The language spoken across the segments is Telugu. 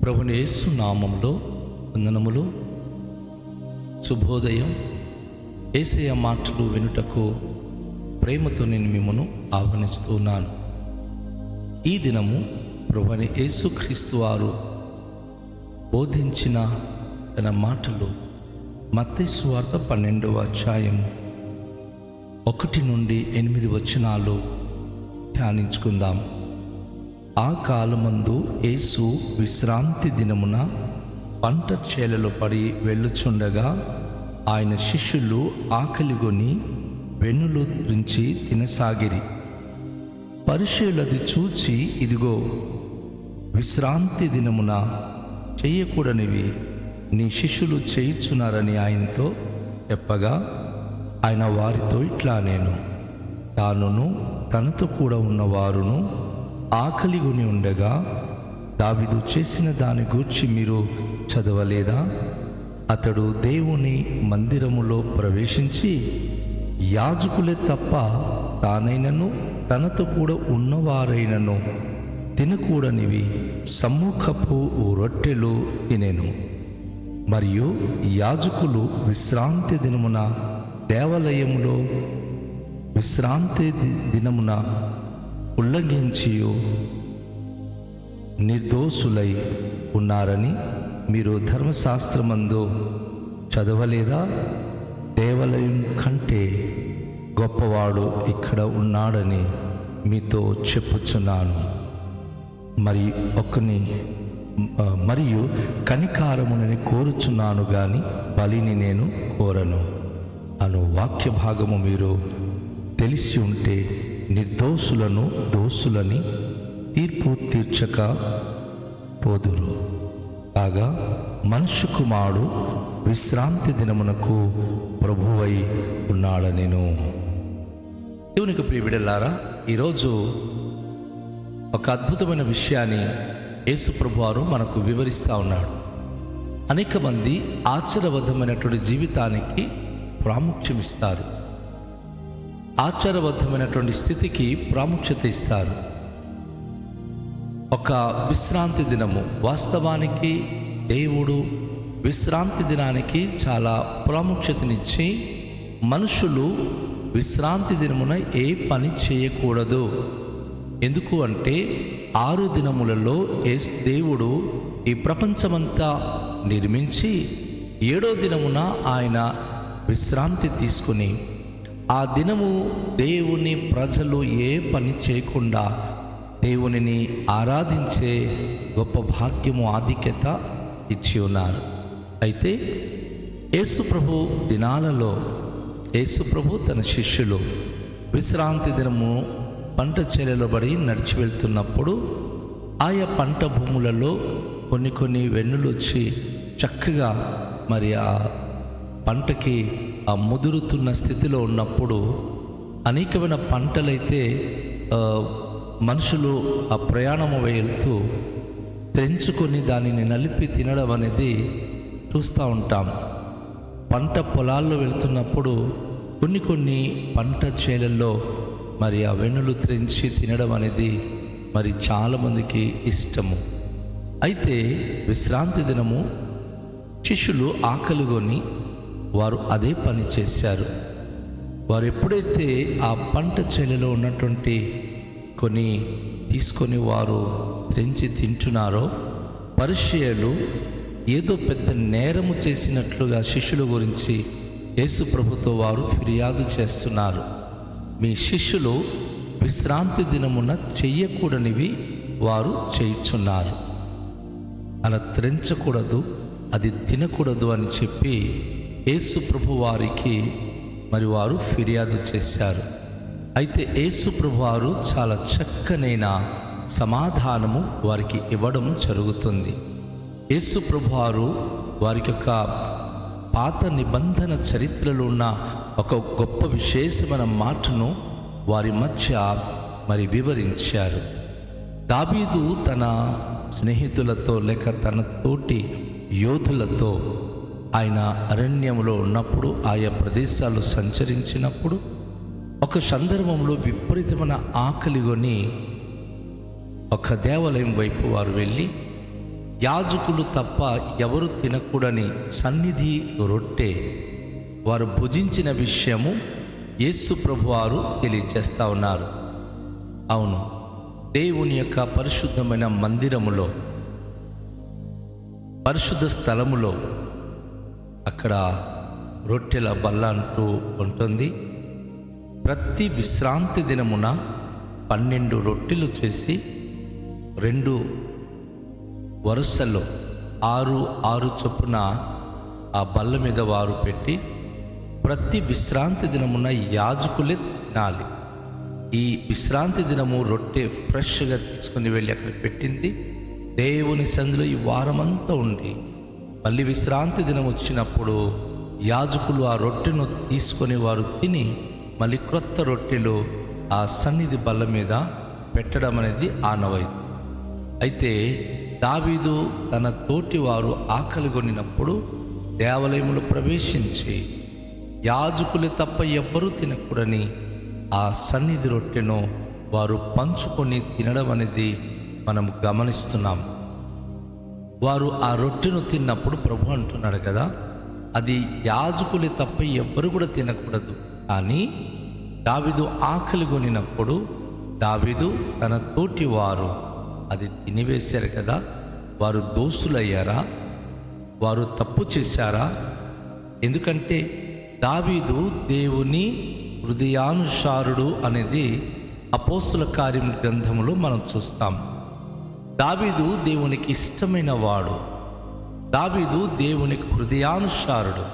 ప్రభుని యేసు నామములో వందనములు. శుభోదయం. యేసయ్య మాటలు వినుటకు ప్రేమతో నేను మిమ్మను ఆహ్వానిస్తున్నాను. ఈ దినము ప్రభుని యేసుక్రీస్తు వారు బోధించిన తన మాటలు మత్తయి సువార్త 12వ అధ్యాయము 1 నుండి 8 వచనాలు ధ్యానించుకుందాం. ఆ కాలమందు యేసు విశ్రాంతి దినమున పంట చేలలో పడి వెళ్ళుచుండగా ఆయన శిష్యులు ఆకలిగొని వెన్నులు త్రించి తినసాగిరి. పరిసయ్యులది చూచి, ఇదిగో, విశ్రాంతి దినమున చేయకూడనివి నీ శిష్యులు చేయుచున్నారని ఆయనతో చెప్పగా, ఆయన వారితో ఇట్లా నేను తానును తనతో కూడా ఉన్నవారును ఆకలిగొని ఉండగా దావీదు చేసిన దాని గూర్చి మీరు చదవలేదా? అతడు దేవుని మందిరములో ప్రవేశించి యాజకులే తప్ప తానైనను తనతో కూడా ఉన్నవారైనను తినకూడనివి సమ్ముఖపు రొట్టెలు తినెను. మరియు యాజకులు విశ్రాంతి దినమున దేవాలయములో విశ్రాంతి దినమున ఉల్లంఘించియు నిర్దోషులై ఉన్నారని మీరు ధర్మశాస్త్రమందు చదవలేదా? దేవాలయం కంటే గొప్పవాడు ఇక్కడ ఉన్నాడని మీతో చెప్పుచున్నాను. మరియు కనికారమునని కోరుచున్నాను గాని బలిని నేను కోరను అను వాక్య భాగము మీరు తెలిసి ఉంటే నిర్దోషులను దోషులని తీర్పు తీర్చక పోదురు. కాగా మనుష్య కుమారుడు విశ్రాంతి దినమునకు ప్రభువై ఉన్నాడనెను. దేవునికి ప్రియ బిడ్డలారా, ఈరోజు ఒక అద్భుతమైన విషయాన్ని యేసు ప్రభువారు మనకు వివరిస్తూ ఉన్నాడు. అనేక మంది ఆచారబద్ధమైనటువంటి జీవితానికి ప్రాముఖ్యం ఇస్తారు, ఆచారబద్ధమైనటువంటి స్థితికి ప్రాముఖ్యత ఇస్తారు. ఒక విశ్రాంతి దినము, వాస్తవానికి దేవుడు విశ్రాంతి దినానికి చాలా ప్రాముఖ్యతనిచ్చి మనుషులు విశ్రాంతి దినమున ఏ పని చేయకూడదు. ఎందుకు అంటే 6 దినములలో దేవుడు ఈ ప్రపంచమంతా నిర్మించి 7వ దినమున ఆయన విశ్రాంతి తీసుకుని ఆ దినము దేవుని ప్రజలు ఏ పని చేయకుండా దేవునిని ఆరాధించే గొప్ప భాగ్యము, ఆధిక్యత ఇచ్చి ఉన్నారు. అయితే యేసుప్రభు దినాలలో యేసుప్రభు తన శిష్యులు విశ్రాంతి దినము పంట చేలలో పడి నడిచి వెళ్తున్నప్పుడు ఆయా పంట భూములలో కొన్ని వెన్నులు వచ్చి చక్కగా మరి ఆ పంటకి ఆ ముదురుతున్న స్థితిలో ఉన్నప్పుడు అనేకమైన పంటలైతే మనుషులు ఆ ప్రయాణము వెళ్తూ తెంచుకొని దానిని నలిపి తినడం అనేది చూస్తూ ఉంటాం. పంట పొలాల్లో వెళ్తున్నప్పుడు కొన్ని పంట చేలల్లో మరి ఆ వెన్నులు త్రెంచి తినడం అనేది మరి చాలామందికి ఇష్టము. అయితే విశ్రాంతి దినము శిష్యులు ఆకలిగొని వారు అదే పని చేశారు. వారు ఎప్పుడైతే ఆ పంట చేలలో ఉన్నటువంటి కొన్ని తీసుకొని వారు తెంచి తింటున్నారో, పరిసయ్యులు ఏదో పెద్ద నేరము చేసినట్లుగా శిష్యుల గురించి యేసు ప్రభుతో వారు ఫిర్యాదు చేస్తున్నారు. మీ శిష్యులు విశ్రాంతి దినమున చెయ్యకూడనివి వారు చేయుచున్నారు, అలా త్రెంచకూడదు, అది తినకూడదు అని చెప్పి యేసు ప్రభు వారికి మరి వారు ఫిర్యాదు చేశారు. అయితే యేసు ప్రభు వారు చాలా చక్కనైన సమాధానము వారికి ఇవ్వడం జరుగుతుంది. యేసు ప్రభు వారు వారికి ఒక పాత నిబంధన చరిత్రలో ఉన్న ఒక గొప్ప విశేషమైన మాటను వారి మధ్య మరి వివరించారు. దావీదు తన స్నేహితులతో లేక తన తోటి యోధులతో ఆయన అరణ్యంలో ఉన్నప్పుడు, ఆయా ప్రదేశాలు సంచరించినప్పుడు ఒక సందర్భంలో విపరీతమైన ఆకలిగొని ఒక దేవాలయం వైపు వారు వెళ్ళి యాజకులు తప్ప ఎవరు తినకూడని సన్నిధి రొట్టె వారు భుజించిన విషయము యేసు ప్రభువారు తెలియజేస్తూ ఉన్నారు. అవును, దేవుని యొక్క పరిశుద్ధమైన మందిరములో, పరిశుద్ధ స్థలములో అక్కడ రొట్టెల బల్ల అంటూ ఉంటుంది. ప్రతి విశ్రాంతి దినమున 12 రొట్టెలు చేసి 2 వరుసల్లో 6 చొప్పున ఆ బల్ల మీద వారు పెట్టి ప్రతి విశ్రాంతి దినమున యాజకులే తినాలి. ఈ విశ్రాంతి దినము రొట్టె ఫ్రెష్గా తీసుకుని వెళ్ళి అక్కడ పెట్టింది దేవుని సన్నిధిలో ఈ వారమంతా ఉండి, మళ్ళీ విశ్రాంతి దినం వచ్చినప్పుడు యాజకులు ఆ రొట్టెను తీసుకొని వారు తిని మళ్ళీ క్రొత్త రొట్టెలు ఆ సన్నిధి బల్ల మీద పెట్టడం అనేది ఆనవాయితీ. అయితే దావీదు తన తోటి వారు ఆకలి కొనినప్పుడు దేవాలయములో ప్రవేశించి యాజకులే తప్ప ఎవ్వరూ తినకూడని ఆ సన్నిధి రొట్టెను వారు పంచుకొని తినడం అనేది మనం గమనిస్తున్నాం. వారు ఆ రొట్టెను తిన్నప్పుడు ప్రభు అంటున్నాడు కదా, అది యాజకులే తప్ప ఎవ్వరు కూడా తినకూడదు. కానీ దావీదు ఆకలి కొనినప్పుడు దావీదు తన తోటి వారు అది తినివేశారు కదా, వారు దోషులయ్యారా? వారు తప్పు చేశారా? ఎందుకంటే దావీదు దేవుని హృదయానుసారుడు అనేది అపోస్తుల కార్యం గ్రంథములో మనం చూస్తాం. దావీదు దేవునికి ఇష్టమైన వాడు, దావీదు దేవునికి హృదయానుసారుడు,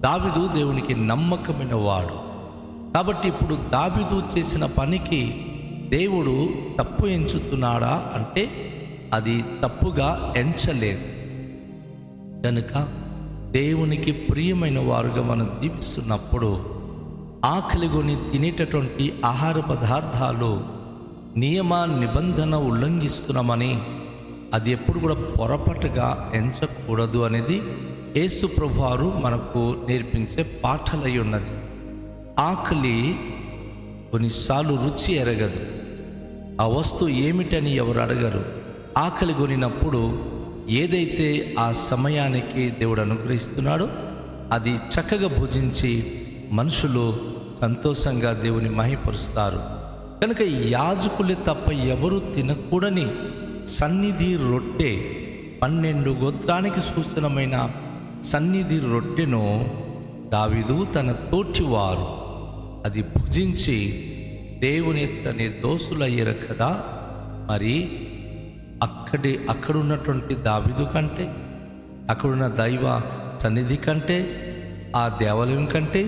దావీదు దేవునికి నమ్మకమైన వాడు. కాబట్టి ఇప్పుడు దావీదు చేసిన పనికి దేవుడు తప్పు ఎంచుతున్నాడా అంటే అది తప్పుగా ఎంచలేదు. కనుక దేవునికి ప్రియమైన వారుగా మనం జీవిస్తున్నప్పుడు ఆకలిగొని తినేటటువంటి ఆహార పదార్థాలు నియమ నిబంధన ఉల్లంఘిస్తున్నామని అది ఎప్పుడు కూడా పొరపాటుగా ఎంచకూడదు అనేది యేసు ప్రభువారు మనకు నేర్పించే పాఠలై ఉన్నది. ఆకలి కొన్నిసార్లు రుచి ఎరగదు, ఆ వస్తువు ఏమిటని ఎవరు అడగరు. ఆకలి కొనినప్పుడు ఏదైతే ఆ సమయానికి దేవుడు అనుగ్రహిస్తున్నాడో అది చక్కగా భుజించి మనుషులు సంతోషంగా దేవుని మహిమపరుస్తారు. కనుక యాజకులే తప్ప ఎవరు తినకూడని సన్నిధి రొట్టె, 12 గోత్రానికి సూచనమైన సన్నిధి రొట్టెను దావీదు తన తోటివారు అది భుజించి దేవుని ఎదుటనే దోషులయ్యారు కదా. మరి అక్కడున్నటువంటి దావీదు కంటే, అక్కడున్న దైవ సన్నిధి కంటే, ఆ దేవాలయం కంటే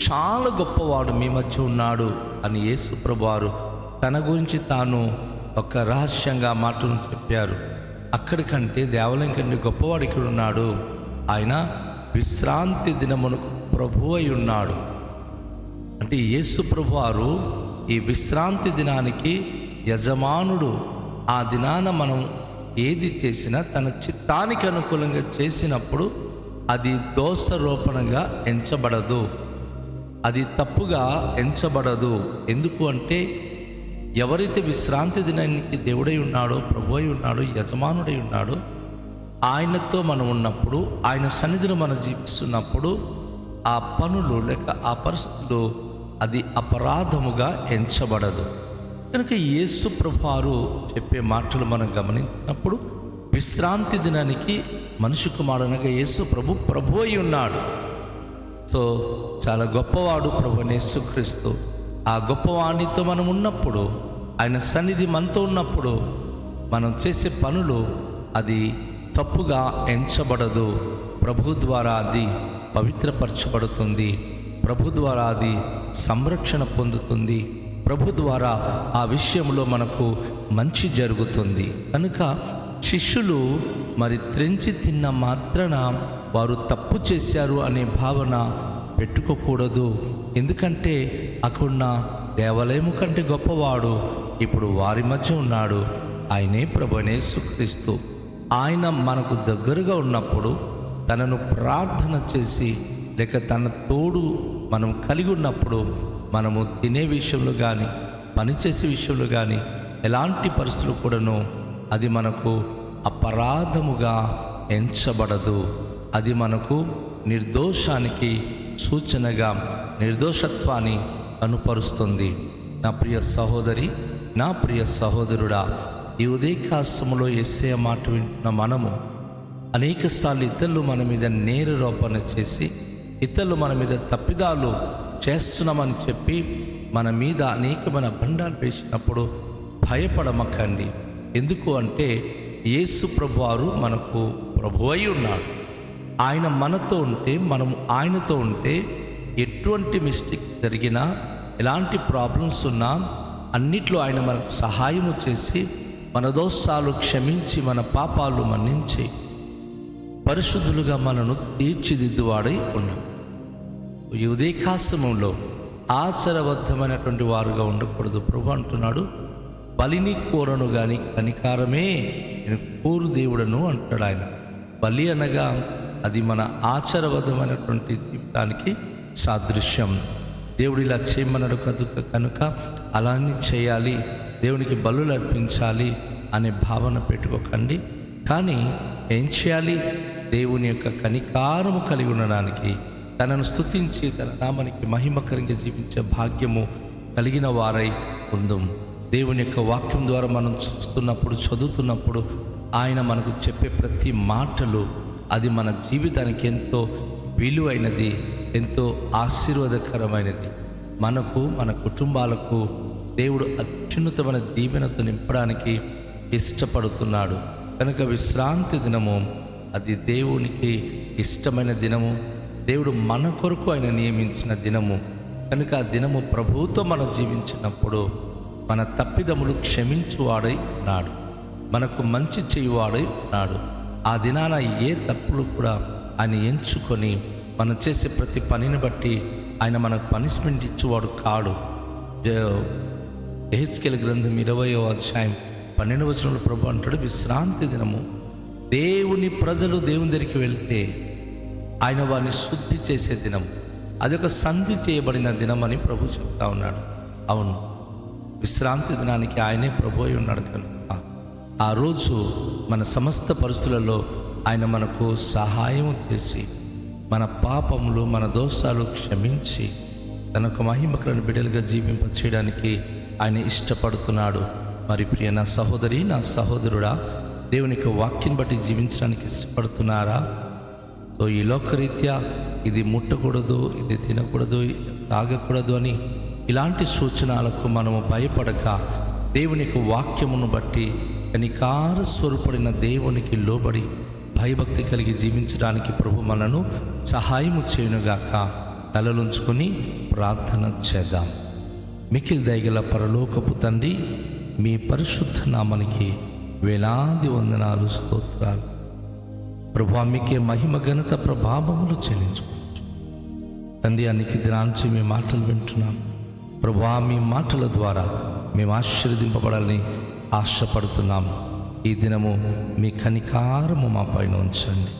చాలా గొప్పవాడు మీ మధ్య ఉన్నాడు అని యేసు ప్రభువారు తన గురించి తాను ఒక రహస్యంగా మాటను చెప్పారు. అక్కడికంటే దేవాలయం కంటే గొప్పవాడు ఇక్కడ ఉన్నాడు. ఆయన విశ్రాంతి దినమునకు ప్రభువు అయి ఉన్నాడు. అంటే యేసు ప్రభువారు ఈ విశ్రాంతి దినానికి యజమానుడు. ఆ దినాన మనం ఏది చేసినా తన చిత్తానికి అనుకూలంగా చేసినప్పుడు అది దోషారోపణగా ఎంచబడదు, అది తప్పుగా ఎంచబడదు. ఎందుకు అంటే ఎవరైతే విశ్రాంతి దినానికి దేవుడై ఉన్నాడో, ప్రభు అయి ఉన్నాడో, యజమానుడై ఉన్నాడో, ఆయనతో మనం ఉన్నప్పుడు, ఆయన సన్నిధిలో మనం జీవిస్తున్నప్పుడు ఆ పనులు లేక ఆ పరిస్థితులు అది అపరాధముగా ఎంచబడదు. కనుక యేసు ప్రభువారు చెప్పే మాటలు మనం గమనించినప్పుడు విశ్రాంతి దినానికి మనిషి కుమారునిగా యేసు ప్రభు అయి ఉన్నాడు. సో చాలా గొప్పవాడు ప్రభు యేసుక్రీస్తు. ఆ గొప్పవాణితో మనం ఉన్నప్పుడు, ఆయన సన్నిధి మనతో ఉన్నప్పుడు మనం చేసే పనులు అది తప్పుగా ఎంచబడదు. ప్రభు ద్వారా అది పవిత్రపరచబడుతుంది, ప్రభు ద్వారా అది సంరక్షణ పొందుతుంది, ప్రభు ద్వారా ఆ విషయంలో మనకు మంచి జరుగుతుంది. కనుక శిష్యులు మరి త్రెంచి తిన్న మాత్రాన వారు తప్పు చేశారు అనే భావన పెట్టుకోకూడదు. ఎందుకంటే అక్కడున్న దేవాలయము కంటే గొప్పవాడు ఇప్పుడు వారి మధ్య ఉన్నాడు. ఆయనే ప్రభువైన యేసుక్రీస్తు. ఆయన మనకు దగ్గరగా ఉన్నప్పుడు తనను ప్రార్థన చేసి లేక తన తోడు మనం కలిగి ఉన్నప్పుడు మనము తినే విషయంలో కానీ, పనిచేసే విషయంలో కానీ, ఎలాంటి పరిస్థితులు కూడాను అది మనకు అపరాధముగా ఎంచబడదు. అది మనకు నిర్దోషానికి సూచనగా నిర్దోషత్వాన్ని కనుపరుస్తుంది. నా ప్రియ సహోదరి, నా ప్రియ సహోదరుడా, ఈ ఉదయకాశములో యేసయ్య మాట వింటున్న మనము అనేకసార్లు ఇతరులు మన మీద నేరారోపణ చేసి, ఇతరులు మన మీద తప్పిదాలు చేస్తున్నామని చెప్పి మన మీద అనేకమైన బండాలు వేసినప్పుడు భయపడమకండి. ఎందుకు అంటే యేసు ప్రభువారు మనకు ప్రభు అయి ఉన్నాడు. ఆయన మనతో ఉంటే, మనము ఆయనతో ఉంటే ఎటువంటి మిస్టేక్ జరిగినా, ఎలాంటి ప్రాబ్లమ్స్ ఉన్నా అన్నిట్లో ఆయన మనకు సహాయము చేసి మన దోషాలు క్షమించి మన పాపాలు మన్నించి పరిశుద్ధులుగా మనను తీర్చిదిద్దువాడై ఉన్నాడు. ఈ ఉదయకాశమంలో ఆచారబద్ధమైనటువంటి వారుగా ఉండకూడదు. ప్రభు అంటున్నాడు, బలిని కోరను గాని కనికారమే నేను కోరు దేవుడను అంటాడు ఆయన. బలి అనగా అది మన ఆచారబద్ధమైనటువంటి జీవితానికి సాదృశ్యం. దేవుడు ఇలా చేయమన్నాడు కనుక అలానే చేయాలి, దేవునికి బలులు అర్పించాలి అనే భావన పెట్టుకోకండి. కానీ ఏం చేయాలి? దేవుని యొక్క కనికారము కలిగి ఉండడానికి, తనను స్తుతించి తన నామానికి మహిమకరంగా జీవించే భాగ్యము కలిగిన వారై ఉందాం. దేవుని యొక్క వాక్యం ద్వారా మనం చూస్తున్నప్పుడు, చదువుతున్నప్పుడు ఆయన మనకు చెప్పే ప్రతి మాటలు అది మన జీవితానికి ఎంతో విలువైనది, ఎంతో ఆశీర్వాదకరమైనది. మనకు, మన కుటుంబాలకు దేవుడు అత్యున్నతమైన దీవెనతో నింపడానికి ఇష్టపడుతున్నాడు. కనుక విశ్రాంతి దినము అది దేవునికి ఇష్టమైన దినము, దేవుడు మన కొరకు ఆయన నియమించిన దినము. కనుక ఆ దినము ప్రభువుతో మనం జీవించినప్పుడు మన తప్పిదములు క్షమించువాడై ఉన్నాడు, మనకు మంచి చేయువాడై ఉన్నాడు. ఆ దినాన ఏ తప్పులు కూడా ఆయన ఎంచుకొని మనం చేసే ప్రతి పనిని బట్టి ఆయన మనకు పనిష్మెంట్ ఇచ్చేవాడు కాడు. యెహెజ్కేలు గ్రంథం 20వ అధ్యాయం 12వ వచనంలో ప్రభు అంటాడు, విశ్రాంతి దినము దేవుని ప్రజలు దేవుని దగ్గరికి వెళ్తే ఆయన వారిని శుద్ధి చేసే దినం, అదొక సంధి చేయబడిన దినం అని ప్రభు చెప్తా ఉన్నాడు. అవును, విశ్రాంతి దినానికి ఆయనే ప్రభు అయి ఉన్నాడు. కనుక ఆ రోజు మన సమస్త పరిస్థితులలో ఆయన మనకు సహాయం చేసి మన పాపములు, మన దోషాలు క్షమించి తనకు మహిమకరమైన బిడ్డలుగా జీవింప చేయడానికి ఆయన ఇష్టపడుతున్నాడు. మరి ప్రియ నా సహోదరి, నా సహోదరుడా, దేవుని యొక్క వాక్యం బట్టి జీవించడానికి ఇష్టపడుతున్నారా? సో ఈ లోకరీత్యా ఇది ముట్టకూడదు, ఇది తినకూడదు, తాగకూడదు అని ఇలాంటి సూచనలకు మనము భయపడక దేవుని యొక్క వాక్యమును బట్టి కనికార స్వరూపడిన దేవునికి లోబడి భయభక్తి కలిగి జీవించడానికి ప్రభు మనను సహాయము చేయునుగాక. తలలుంచుకొని ప్రార్థన చేద్దాం. మిక్కిలి దయగల పరలోకపు తండ్రి, మీ పరిశుద్ధ నామానికి వేలాది వందనాలు, స్తోత్రాలు. ప్రభువా, మీకే మహిమ, ఘనత, ప్రభావములు చెల్లించుకోవచ్చు తండ్రి. అన్నికి దినాంచి మీ మాటలు వింటున్నాం ప్రభువా. మీ మాటల ద్వారా మేము ఆశీర్వదింపబడాలని ఆశపడుతున్నాం. ఈ దినము మీ కనికారము మా పైన ఉంచండి.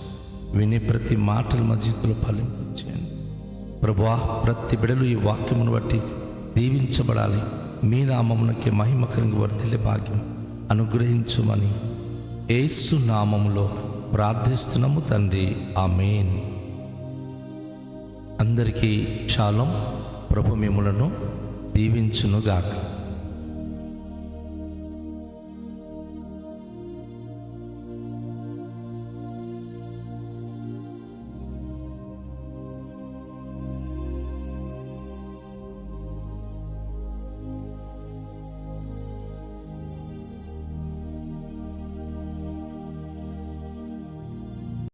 వినే ప్రతి మాటలు మా జీవితంలో ఫలింపచేయండి ప్రభువా. ప్రతి బిడలు ఈ వాక్యమును బట్టి దీవించబడాలి. మీ నామమునకే మహిమకరంగా వర్ధిల్లే భాగ్యం అనుగ్రహించుమని యేసు నామములో ప్రార్థిస్తున్నాము తండ్రి, ఆమేన్. అందరికీ షాలోమ్. ప్రభు మిమ్ములను దీవించునుగాక.